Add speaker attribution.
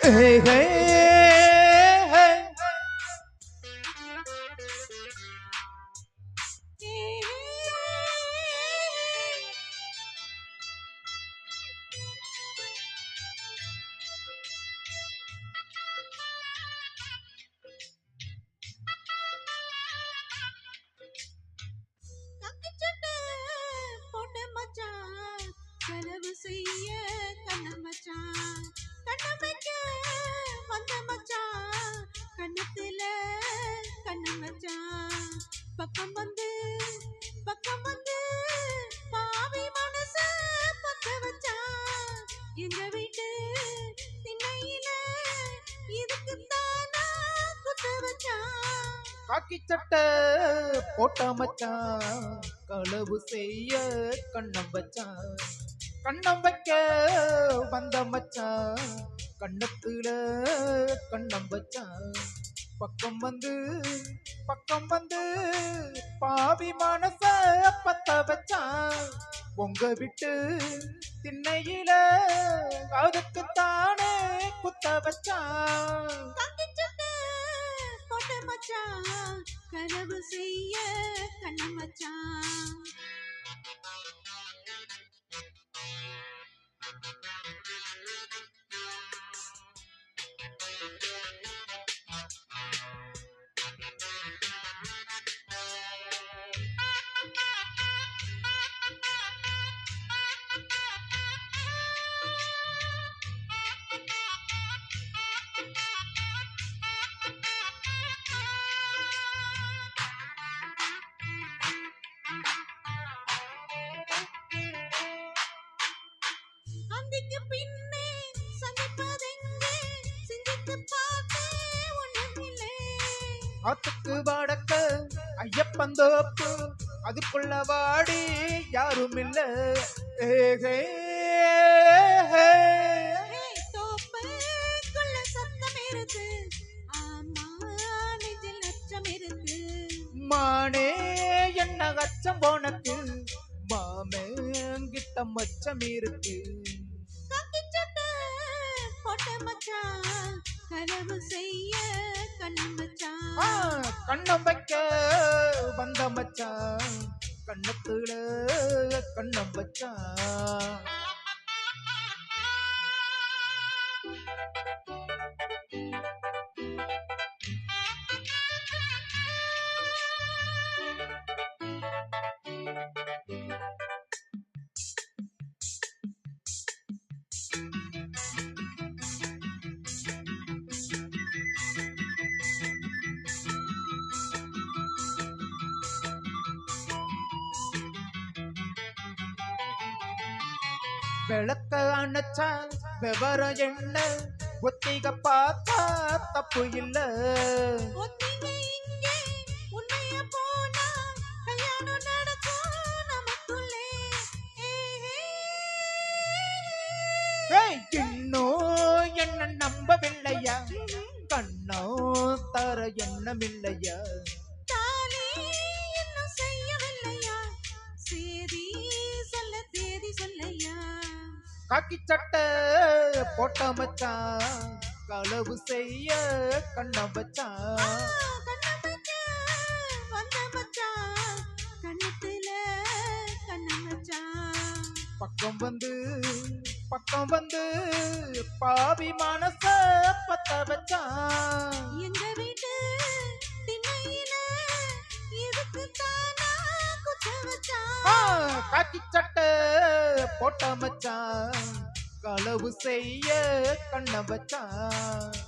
Speaker 1: Hey, hey, hey.
Speaker 2: கனவு செய்ய கண்ண மச்சான் கண்ண வைக்க வந்த மச்சான் கண்ணத்துல கண்ண மச்சான் பக்கம் வந்து பாவி மனச பத்த வச்சான் எங்க வீட்டு திண்ணையில இதுக்கு தானா குத்த வச்சான்
Speaker 1: காக்கி சட்டை போட்ட மச்சான் களவு செய்ய கண்ணம் வச்சான் கண்ணம் வைக்க வந்த மச்சான் கண்ணத்துல கண்ணம் வச்சான் பக்கம் வந்து பாவி மனச பத்த வச்சான் உங்க விட்டு திண்ணையில அதுக்குத்தானே குத்த வச்சான்
Speaker 2: கனவு செய்ய கண்ண மச்சான் பின்னே சந்திப்பதெங்கே சிந்தித்து பார்த்தே ஒண்ணுமில்லை
Speaker 1: ஆத்துக்கு வாடக்க ஐயப்பந்தோப்பு அதுக்குள்ள வாடி யாரும் இல்ல
Speaker 2: தோப்புக்குள்ள சத்தம் இருக்கு ஆமா நெஞ்சில் அச்சம் இருக்கு
Speaker 1: மானே என்ன அச்சம் போனக்கு மாமே கிட்ட மச்சம் இருக்கு
Speaker 2: கனவு செய்ய கண்ணம் மச்சான்
Speaker 1: கண்ணம் வைக்க வந்த மச்சான் கண்ணத்துல கண்ணம் வச்சான் விளக்க அணைச்சா விவரம் என்ன ஒத்திக பார்த்தா தப்பு இல்ல இன்னும் என்ன நம்பவில்லையா கண்ணோ தர எண்ணமில்லையா காக்கி சட்டை போட்ட மச்சான் களவு செய்ய கண்ணம் வச்சான் பக்கம் வந்து பாவி மனச பத்த வச்சான்
Speaker 2: எங்க வீட்டு திண்ணையில இதுக்கு தானா குத்த வச்சான்
Speaker 1: காக்கி சட்டை போட்ட மச்சான் களவு செய்ய கண்ணம் வச்சான்